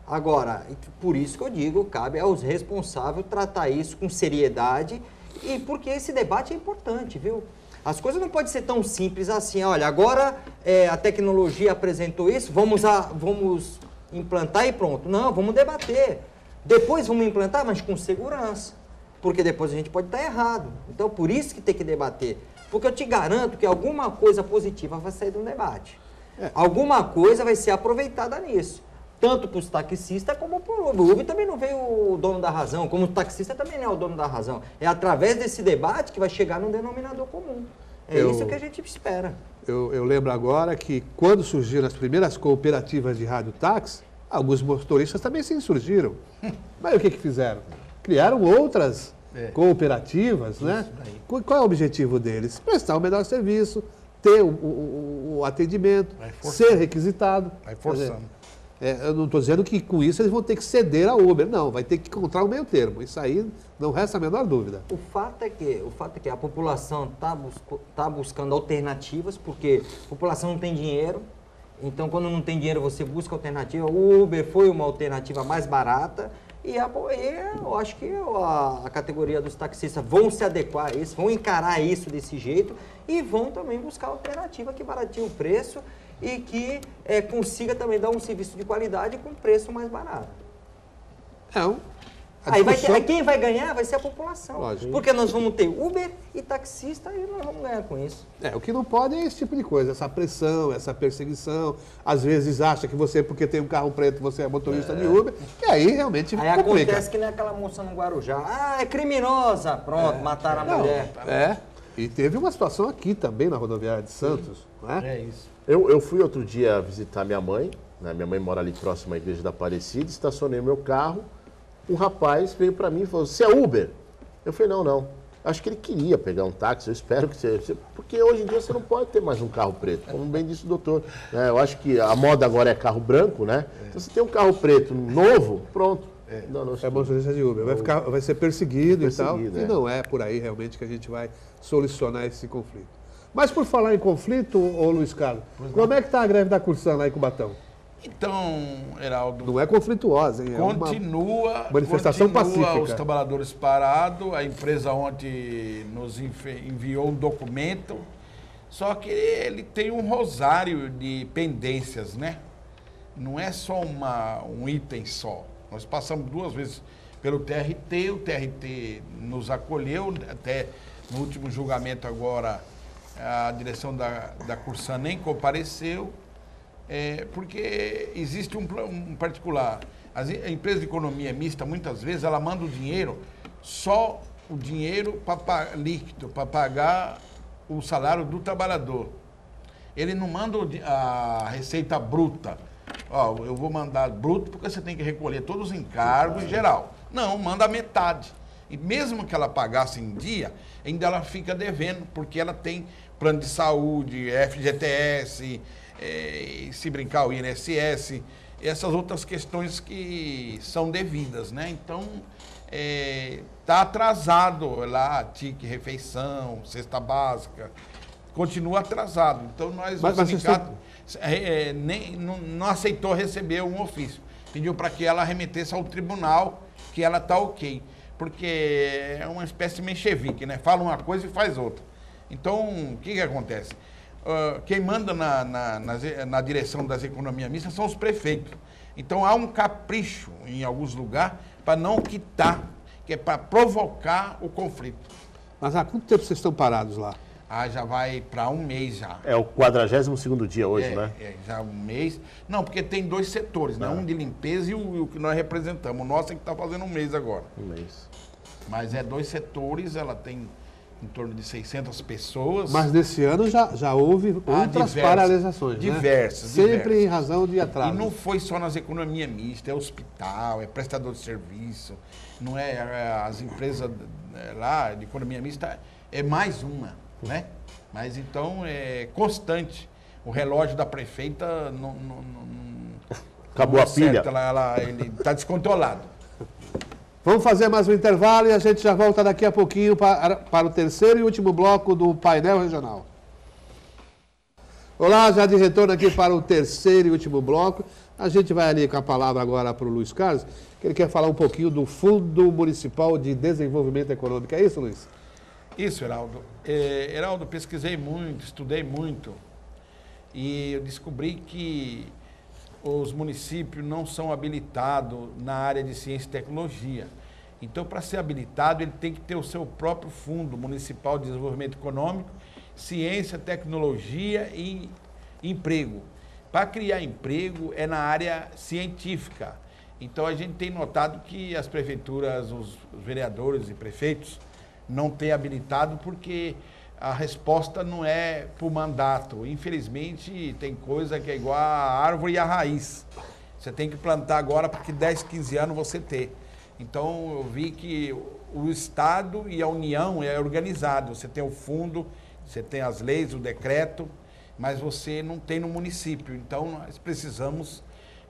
Agora, por isso que eu digo, cabe aos responsáveis tratar isso com seriedade e porque esse debate é importante, viu? As coisas não podem ser tão simples assim, olha, agora a tecnologia apresentou isso, vamos implantar e pronto. Não, vamos debater. Depois vamos implantar, mas com segurança, porque depois a gente pode estar errado. Então, por isso que tem que debater. Porque eu te garanto que alguma coisa positiva vai sair do debate. Alguma coisa vai ser aproveitada nisso. Tanto para os taxistas como para o Uber. O Uber também não veio o dono da razão, como o taxista também não é o dono da razão. É através desse debate que vai chegar num denominador comum. Isso que a gente espera. Eu lembro agora que quando surgiram as primeiras cooperativas de rádio-táxi, alguns motoristas também se insurgiram. Mas o que fizeram? Criaram outras cooperativas, né? Qual é o objetivo deles? Prestar o melhor serviço, ter o atendimento, ser requisitado. Vai forçando. Eu não estou dizendo que com isso eles vão ter que ceder a Uber, não, vai ter que encontrar o meio termo, isso aí não resta a menor dúvida. O fato é que a população tá buscando alternativas, porque a população não tem dinheiro, então quando não tem dinheiro você busca alternativa. O Uber foi uma alternativa mais barata e eu acho que a categoria dos taxistas vão se adequar a isso, vão encarar isso desse jeito e vão também buscar alternativa que barateie o preço e que consiga também dar um serviço de qualidade com preço mais barato. Aí quem vai ganhar vai ser a população. Lógico. Porque nós vamos ter Uber e taxista e nós vamos ganhar com isso. O que não pode é esse tipo de coisa, essa pressão, essa perseguição. Às vezes acha que você, porque tem um carro preto, você é motorista de Uber, e aí realmente complica. Acontece que nem aquela moça no Guarujá. É criminosa, pronto, mataram a mulher. E teve uma situação aqui também na rodoviária de Santos, não é? É isso. Eu fui outro dia visitar minha mãe né? Minha mãe mora ali próximo à igreja da Aparecida, estacionei meu carro, um rapaz veio para mim e falou, você é Uber? Eu falei, não. Acho que ele queria pegar um táxi, eu espero que você... Porque hoje em dia você não pode ter mais um carro preto, como bem disse o doutor. Né? Eu acho que a moda agora é carro branco, né? Então você tem um carro preto novo, pronto. É motorista de Uber, vai ser perseguido e tal. É. E não é por aí realmente que a gente vai solucionar esse conflito. Mas por falar em conflito, ô Luiz Carlos, como é que está a greve da Cursam lá em Cubatão? Então, Heraldo... Não é conflituosa, hein? Continua, manifestação pacífica. Os trabalhadores parados, a empresa ontem nos enviou um documento, só que ele tem um rosário de pendências, né? Não é só um item só. Nós passamos 2 vezes pelo TRT, o TRT nos acolheu, até no último julgamento agora a direção da Cursam nem compareceu, porque existe um particular. A empresa de economia mista, muitas vezes, ela manda o dinheiro, só o dinheiro líquido, para pagar o salário do trabalhador. Ele não manda a receita bruta. Ó, eu vou mandar bruto porque você tem que recolher todos os encargos em geral. Não, manda a metade. E mesmo que ela pagasse em dia, ainda ela fica devendo, porque ela tem plano de saúde, FGTS, se brincar o INSS, essas outras questões que são devidas, né? Então, está atrasado lá, TIC, refeição, cesta básica, continua atrasado. Então, o sindicato não aceitou receber um ofício. Pediu para que ela remetesse ao tribunal que ela está ok. Porque é uma espécie de menchevique, né? Fala uma coisa e faz outra. Então, o que acontece? Quem manda na direção das economias mistas são os prefeitos. Então, há um capricho em alguns lugares para não quitar, que é para provocar o conflito. Mas há quanto tempo vocês estão parados lá? Já vai para 1 mês já. É o 42º dia hoje, né? Já 1 mês. Não, porque tem 2 setores, né? Um de limpeza e o que nós representamos. O nosso é que está fazendo 1 mês agora. 1 mês. Mas 2 setores, ela tem em torno de 600 pessoas. Mas nesse ano já houve outras paralisações, diversas, né? Sempre em razão de atraso. E não foi só nas economias mistas, é hospital, é prestador de serviço, não as empresas lá de economia mista, é mais uma, né? Mas então é constante. O relógio da prefeita não acabou a pilha. Ele está descontrolado. Vamos fazer mais um intervalo e a gente já volta daqui a pouquinho para o terceiro e último bloco do painel regional. Olá, já de retorno aqui para o terceiro e último bloco. A gente vai ali com a palavra agora para o Luiz Carlos, que ele quer falar um pouquinho do Fundo Municipal de Desenvolvimento Econômico. É isso, Luiz? Isso, Heraldo. Heraldo, pesquisei muito, estudei muito e eu descobri que os municípios não são habilitados na área de ciência e tecnologia. Então, para ser habilitado, ele tem que ter o seu próprio Fundo Municipal de Desenvolvimento Econômico, Ciência, Tecnologia e Emprego. Para criar emprego é na área científica. Então, a gente tem notado que as prefeituras, os vereadores e prefeitos não têm habilitado porque a resposta não é por mandato. Infelizmente, tem coisa que é igual a árvore e a raiz. Você tem que plantar agora para que 10, 15 anos você ter. Então, eu vi que o Estado e a União é organizado. Você tem o fundo, você tem as leis, o decreto, mas você não tem no município. Então, nós precisamos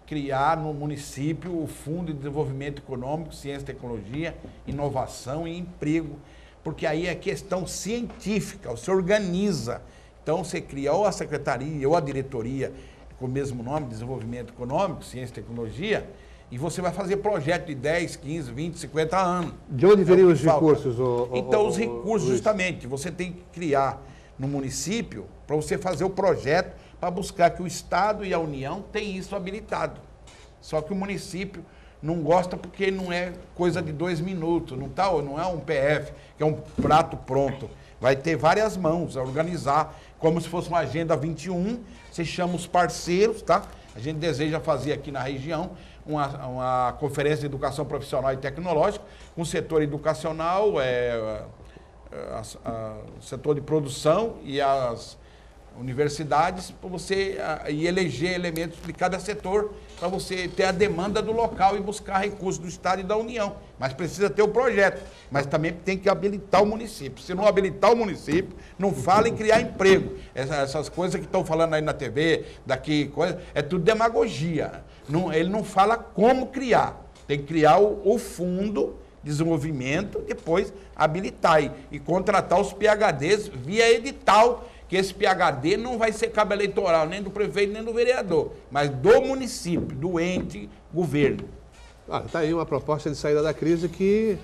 criar no município o Fundo de Desenvolvimento Econômico, Ciência, Tecnologia, Inovação e Emprego, porque aí é questão científica, você organiza. Então, você cria ou a secretaria ou a diretoria com o mesmo nome, Desenvolvimento Econômico, Ciência e Tecnologia, e você vai fazer projeto de 10, 15, 20, 50 anos. De onde viriam os recursos? Então, os recursos, justamente, você tem que criar no município para você fazer o projeto para buscar que o Estado e a União tenham isso habilitado. Só que o município não gosta porque não é coisa de 2 minutos, não é um PF, que é um prato pronto. Vai ter várias mãos a organizar, como se fosse uma Agenda 21, você chama os parceiros, tá? A gente deseja fazer aqui na região uma conferência de educação profissional e tecnológica, com o setor educacional, o setor de produção e universidades para você e eleger elementos de cada setor para você ter a demanda do local e buscar recursos do Estado e da União. Mas precisa ter o projeto, mas também tem que habilitar o município. Se não habilitar o município, não fala em criar emprego. Essas coisas que estão falando aí na TV, daqui, coisa, é tudo demagogia. Ele não fala como criar. Tem que criar o fundo de desenvolvimento, depois habilitar e contratar os PHDs via edital, que esse PHD não vai ser cabo eleitoral nem do prefeito nem do vereador, mas do município, do ente, governo. Está aí uma proposta de saída da crise que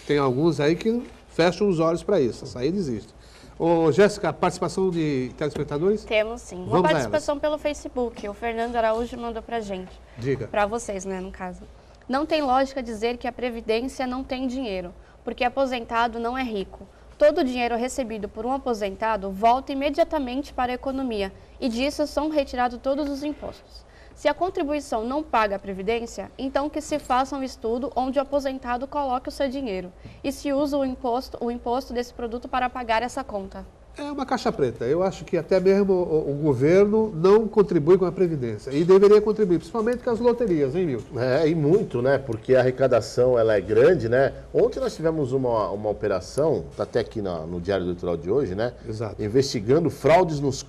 tem alguns aí que fecham os olhos para isso. A saída existe. Ô, Jéssica, participação de telespectadores? Temos sim. Uma Vamos participação pelo Facebook. O Fernando Araújo mandou pra gente. Diga. Para vocês, né, no caso. Não tem lógica dizer que a Previdência não tem dinheiro, porque aposentado não é rico. Todo o dinheiro recebido por um aposentado volta imediatamente para a economia e disso são retirados todos os impostos. Se a contribuição não paga a Previdência, então que se faça um estudo onde o aposentado coloque o seu dinheiro e se usa o imposto desse produto para pagar essa conta. É uma caixa preta. Eu acho que até mesmo o governo não contribui com a Previdência. E deveria contribuir, principalmente com as loterias, hein, Milton? E muito, né? Porque a arrecadação ela é grande, né? Ontem nós tivemos uma operação, está até aqui no Diário Eleitoral de hoje, né? Exato. Investigando fraudes nos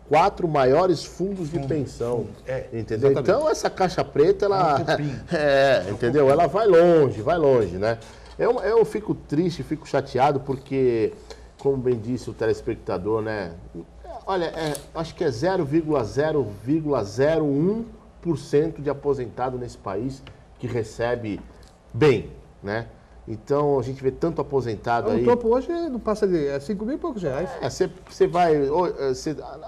4 maiores fundos de pensão. Entendeu? Exatamente. Então essa caixa preta, ela. Um entendeu? Ela vai longe, né? Eu fico triste, fico chateado, porque, como bem disse o telespectador, né? Olha, acho que é 0,001% de aposentado nesse país que recebe bem, né? Então, a gente vê tanto aposentado aí... O topo hoje não passa de 5 mil e poucos reais. Você vai...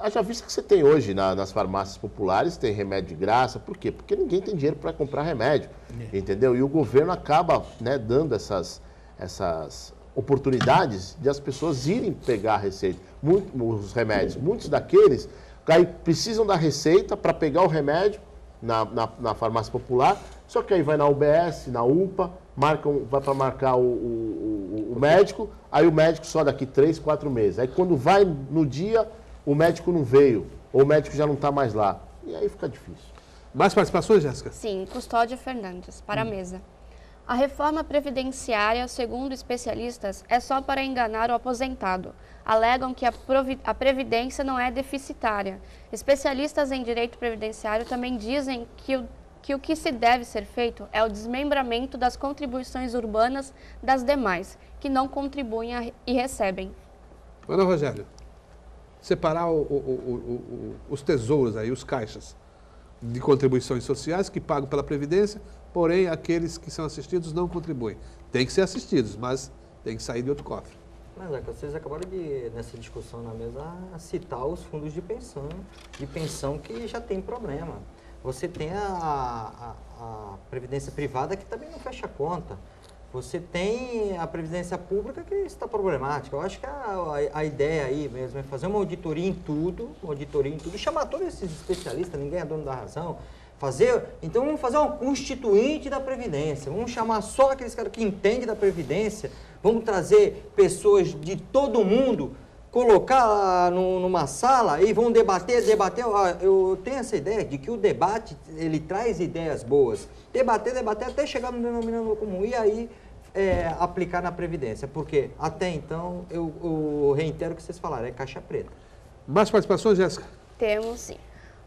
Haja vista que você tem hoje nas farmácias populares, tem remédio de graça. Por quê? Porque ninguém tem dinheiro para comprar remédio, entendeu? E o governo acaba, né, dando essas oportunidades de as pessoas irem pegar a receita, os remédios. Muitos daqueles aí precisam da receita para pegar o remédio na farmácia popular, só que aí vai na UBS, na UPA, vai para marcar o médico, aí o médico só daqui 3, 4 meses. Aí quando vai no dia, o médico não veio, ou o médico já não está mais lá. E aí fica difícil. Mais participações, Jéssica? Sim, Custódio Fernandes, para a mesa. A reforma previdenciária, segundo especialistas, é só para enganar o aposentado. Alegam que a previdência não é deficitária. Especialistas em direito previdenciário também dizem que o que se deve ser feito é o desmembramento das contribuições urbanas das demais, que não contribuem e recebem. Ana Rogério, separar os tesouros aí, os caixas de contribuições sociais que pagam pela Previdência, porém aqueles que são assistidos não contribuem. Tem que ser assistidos, mas tem que sair de outro cofre. Mas vocês acabaram nessa discussão na mesa, citar os fundos de pensão que já tem problema. Você tem a previdência privada que também não fecha a conta. Você tem a previdência pública que está problemática. Eu acho que a ideia aí mesmo é fazer uma auditoria em tudo, chamar todos esses especialistas, ninguém é dono da razão. Então vamos fazer uma constituinte da Previdência, vamos chamar só aqueles caras que entendem da Previdência, vamos trazer pessoas de todo mundo, colocar lá numa sala e vão debater. Eu tenho essa ideia de que o debate, ele traz ideias boas. Debater até chegar no denominador comum e aí aplicar na Previdência. Porque até então, eu reitero o que vocês falaram, é caixa preta. Mais participações, Jéssica? Temos sim.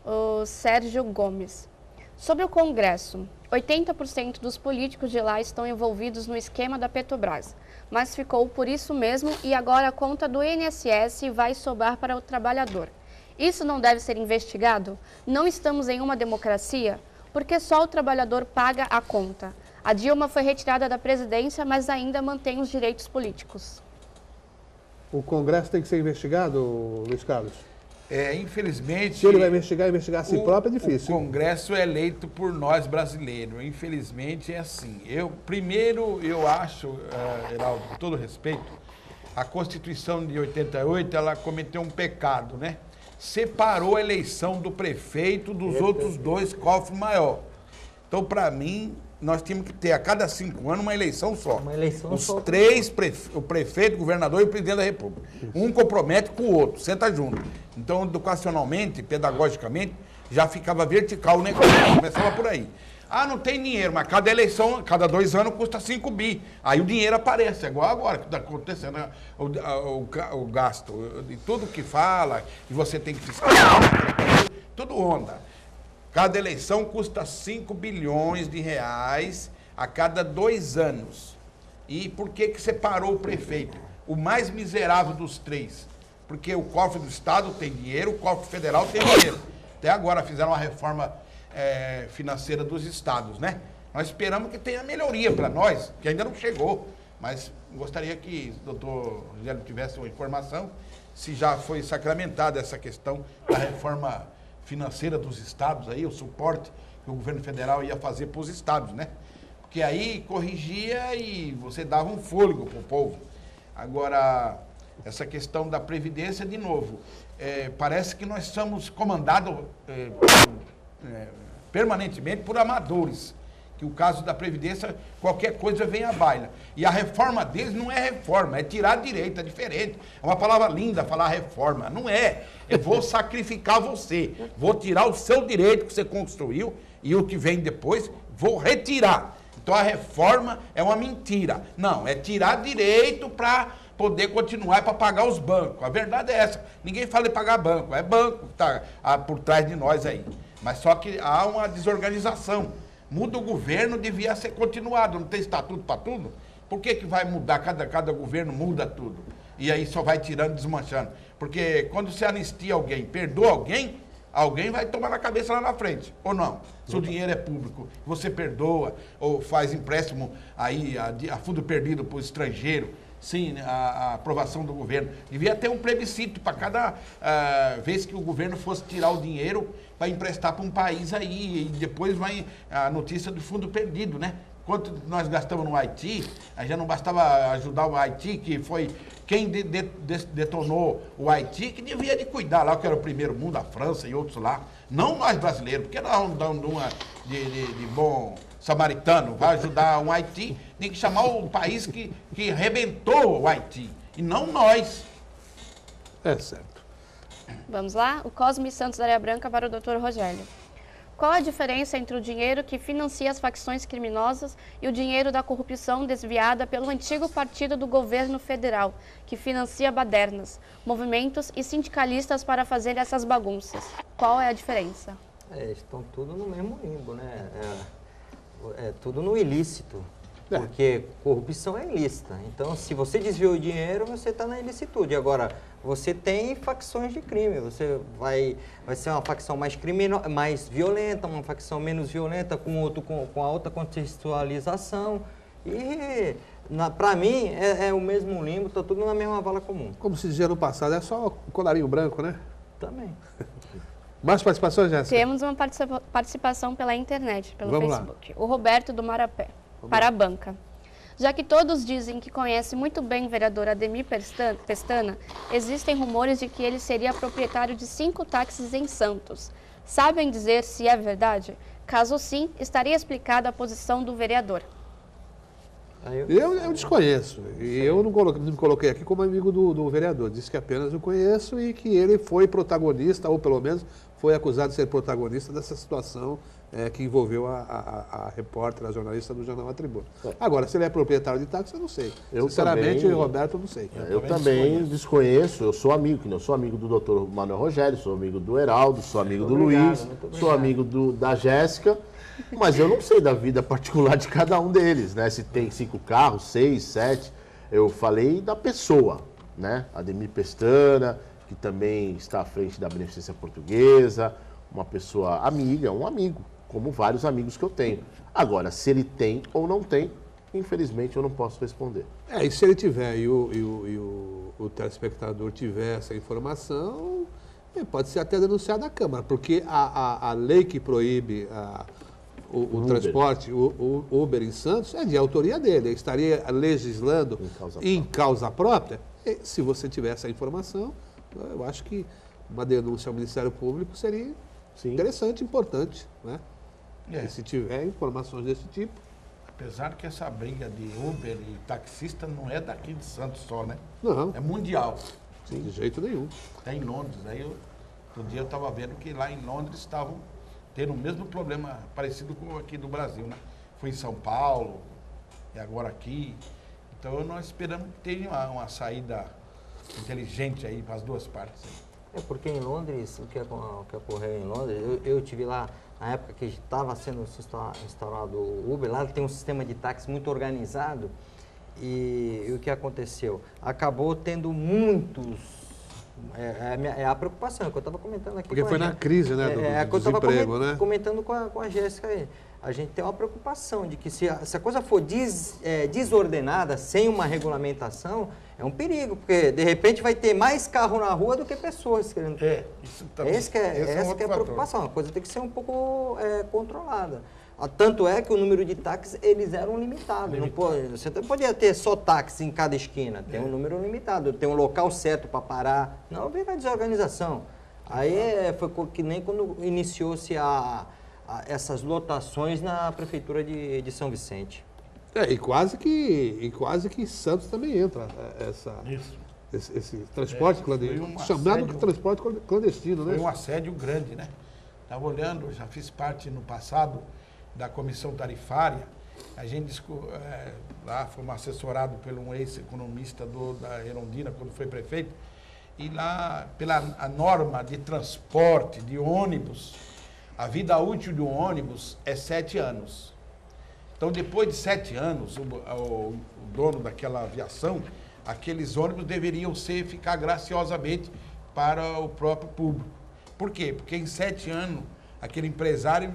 O Sérgio Gomes. Sobre o Congresso, 80% dos políticos de lá estão envolvidos no esquema da Petrobras, mas ficou por isso mesmo e agora a conta do INSS vai sobrar para o trabalhador. Isso não deve ser investigado? Não estamos em uma democracia? Porque só o trabalhador paga a conta. A Dilma foi retirada da presidência, mas ainda mantém os direitos políticos. O Congresso tem que ser investigado, Luiz Carlos? Infelizmente... Se ele vai investigar a si próprio, é difícil. O Congresso é eleito por nós brasileiros. Infelizmente é assim. Eu acho, Heraldo, com todo respeito, a Constituição de 88, ela cometeu um pecado, né? Separou a eleição do prefeito dos outros dois cofres maior. Então, para mim, nós tínhamos que ter a cada 5 anos uma eleição só. Uma eleição Os só. três, o prefeito, o governador e o presidente da República. Um compromete com o outro, senta junto. Então, educacionalmente, pedagogicamente, já ficava vertical o negócio, começava por aí. Ah, não tem dinheiro, mas cada eleição, cada 2 anos, custa 5 bi. Aí o dinheiro aparece, é igual agora que está acontecendo, né? O gasto, de tudo que fala, e você tem que fiscalizar, tudo onda. Cada eleição custa 5 bilhões de reais a cada 2 anos. E por que separou o prefeito? O mais miserável dos três. Porque o cofre do Estado tem dinheiro, o cofre federal tem dinheiro. Até agora fizeram uma reforma financeira dos estados, né? Nós esperamos que tenha melhoria para nós, que ainda não chegou. Mas gostaria que o doutor Rogério tivesse uma informação, se já foi sacramentada essa questão da reforma financeira dos estados, aí, o suporte que o governo federal ia fazer para os estados, né? Porque aí corrigia e você dava um fôlego para o povo. Agora, essa questão da Previdência, de novo, parece que nós somos comandados permanentemente por amadores. Que o caso da Previdência, qualquer coisa vem à baila. E a reforma deles não é reforma, é tirar direito, é diferente. É uma palavra linda falar reforma. Não é. Eu vou sacrificar você. Vou tirar o seu direito que você construiu e o que vem depois, vou retirar. Então a reforma é uma mentira. Não, é tirar direito para poder continuar para pagar os bancos. A verdade é essa. Ninguém fala em pagar banco. É banco que está por trás de nós aí. Mas só que há uma desorganização. Muda o governo, devia ser continuado. Não tem estatuto para tudo? Por que vai mudar? Cada governo muda tudo. E aí só vai tirando, desmanchando. Porque quando você anistia alguém, perdoa alguém, alguém vai tomar na cabeça lá na frente. Ou não? Se o dinheiro é público, você perdoa ou faz empréstimo aí a fundo perdido para o estrangeiro, sim, a aprovação do governo. Devia ter um plebiscito para cada vez que o governo fosse tirar o dinheiro para emprestar para um país aí. E depois vai a notícia do fundo perdido, né? Quanto nós gastamos no Haiti, já não bastava ajudar o Haiti, que foi quem detonou o Haiti, que devia de cuidar lá, que era o primeiro mundo, a França e outros lá. Não nós brasileiros, porque nós não damos de bom samaritano, vai ajudar o Haiti, tem que chamar o país que arrebentou o Haiti, e não nós. É certo. Vamos lá? O Cosme Santos da Areia Branca para o Dr. Rogério. Qual a diferença entre o dinheiro que financia as facções criminosas e o dinheiro da corrupção desviada pelo antigo partido do governo federal, que financia badernas, movimentos e sindicalistas para fazer essas bagunças? Qual é a diferença? Estão tudo no mesmo limbo, né? É tudo no ilícito. Porque corrupção é ilícita. Então, se você desviou o dinheiro, você está na ilicitude. Agora, você tem facções de crime. Você vai ser uma facção mais violenta, uma facção menos violenta, com a outra contextualização. E, para mim, é o mesmo limbo, está tudo na mesma vala comum. Como se dizia no passado, é só o colarinho branco, né? Também. Mais participações, Jéssica? Temos uma participação pela internet, pelo Vamos Facebook. O Roberto do Marapé, para a banca. Já que todos dizem que conhece muito bem o vereador Ademir Pestana, existem rumores de que ele seria proprietário de 5 táxis em Santos. Sabem dizer se é verdade? Caso sim, estaria explicada a posição do vereador. Eu desconheço. E eu não me coloquei aqui como amigo do vereador. Disse que apenas o conheço e que ele foi protagonista, ou pelo menos foi acusado de ser protagonista dessa situação que envolveu a repórter, a jornalista do jornal A Tribuna. Agora, se ele é proprietário de táxi, eu não sei. Sinceramente, também, Roberto, eu não sei. Eu também desconheço. Eu sou amigo do doutor Manuel Rogério, sou amigo do Heraldo, sou amigo do Luiz, sou amigo da Jéssica. Mas eu não sei da vida particular de cada um deles, né? Se tem 5 carros, 6, 7. Eu falei da pessoa, né? Ademir Pestana, que também está à frente da Beneficência Portuguesa, uma pessoa amiga, um amigo, como vários amigos que eu tenho. Agora, se ele tem ou não tem, infelizmente eu não posso responder. E se ele tiver e o telespectador tiver essa informação, pode ser até denunciado à Câmara, porque a lei que proíbe o transporte, o Uber em Santos, é de autoria dele. Ele estaria legislando em causa própria. E, se você tiver essa informação, eu acho que uma denúncia ao Ministério Público seria interessante, importante, né? E se tiver informações desse tipo... Apesar que essa briga de Uber e taxista não é daqui de Santos só, né? Não, É mundial. sim, de jeito nenhum. Até em Londres. Aí outro dia eu estava vendo que lá em Londres estavam tendo o mesmo problema parecido com aqui do Brasil, né? Foi em São Paulo e agora aqui. Então nós esperamos que tenha uma saída inteligente aí para as duas partes. É porque em Londres, o que ocorreu em Londres, eu tive lá na época que estava sendo instaurado o Uber, lá tem um sistema de táxi muito organizado e o que aconteceu? Acabou tendo muitos... É a preocupação que eu estava comentando aqui. Porque foi na crise, né, do desemprego, né? Comentando com a Jéssica aí. A gente tem uma preocupação de que se a coisa for desordenada, sem uma regulamentação, é um perigo, porque de repente vai ter mais carro na rua do que pessoas querendo. Isso também. Essa que é a preocupação, a coisa tem que ser um pouco controlada. Tanto é que o número de táxis, eles eram limitados. Não pode, você não podia ter só táxi em cada esquina, tem um número limitado, tem um local certo para parar. Não, vem a desorganização. Aí foi que nem quando iniciou-se essas lotações na prefeitura de São Vicente. E quase que Santos também entra esse transporte clandestino, chamado de transporte clandestino, né? Foi um assédio grande, né? Estava olhando, já fiz parte no passado da comissão tarifária, a gente lá fomos assessorados por um ex-economista da Erondina, quando foi prefeito, e lá, pela a norma de transporte de ônibus, a vida útil de um ônibus é 7 anos. Então, depois de 7 anos, o dono daquela aviação, aqueles ônibus deveriam ficar graciosamente para o próprio público. Por quê? Porque em 7 anos, aquele empresário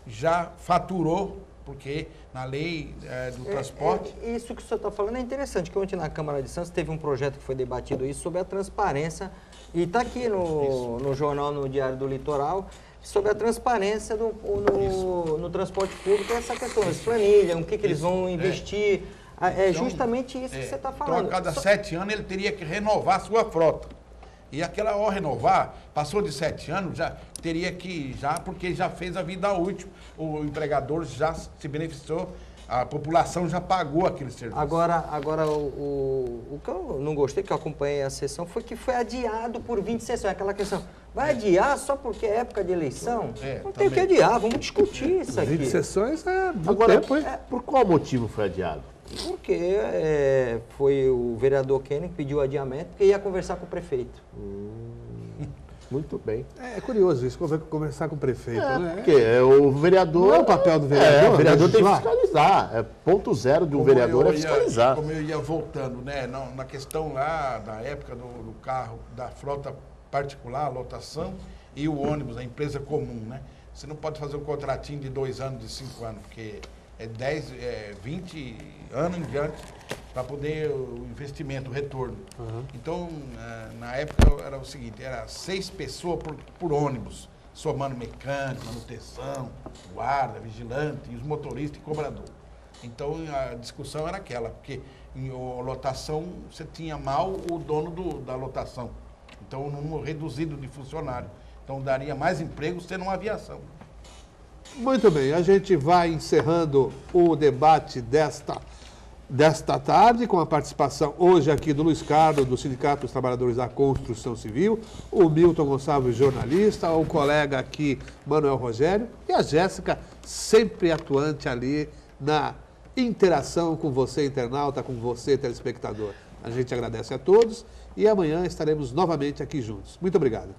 já faturou, porque na lei do transporte... Isso que o senhor está falando é interessante, que ontem na Câmara de Santos teve um projeto que foi debatido isso sobre a transparência, e está aqui no jornal, no Diário do Litoral, sobre a transparência no transporte público, essa questão, as planilhas, o que eles vão investir, Então, justamente isso que você está falando. Então, a cada 7 anos, ele teria que renovar a sua frota. E aquela, ao renovar, passou de 7 anos, já teria que, porque já fez a vida útil, o empregador já se beneficiou, a população já pagou aquele serviço. Agora o que eu não gostei, que eu acompanhei a sessão, foi que foi adiado por 20 sessões. Aquela questão, vai adiar só porque é época de eleição? Não tem o que adiar, vamos discutir isso aqui. 20 sessões é muito Agora, tempo, hein? por qual motivo foi adiado? Porque foi o vereador Kenny que pediu adiamento, porque ia conversar com o prefeito. Muito bem. É curioso isso, conversar com o prefeito, né? Porque o vereador... Não é o papel do vereador, o vereador tem que legislar. fiscalizar. Ponto zero de um vereador é fiscalizar. Como eu ia voltando, né, na questão lá da época do carro, da frota particular, a lotação, e o ônibus, a empresa comum, né? Você não pode fazer um contratinho de 2 anos, de 5 anos, porque é 20 anos em diante para poder o investimento, o retorno. Então, na época era o seguinte, era 6 pessoas por ônibus, somando mecânico, manutenção, guarda, vigilante, e os motoristas e cobrador. Então, a discussão era aquela, porque em lotação você tinha mal o dono da lotação. Então, um número reduzido de funcionário. Então, daria mais empregos tendo uma aviação. Muito bem, a gente vai encerrando o debate desta tarde, com a participação hoje aqui do Luiz Carlos, do Sindicato dos Trabalhadores da Construção Civil, o Milton Gonçalves, jornalista, o colega aqui, Manuel Rogério, e a Jéssica, sempre atuante ali na interação com você, internauta, com você, telespectador. A gente agradece a todos e amanhã estaremos novamente aqui juntos. Muito obrigado.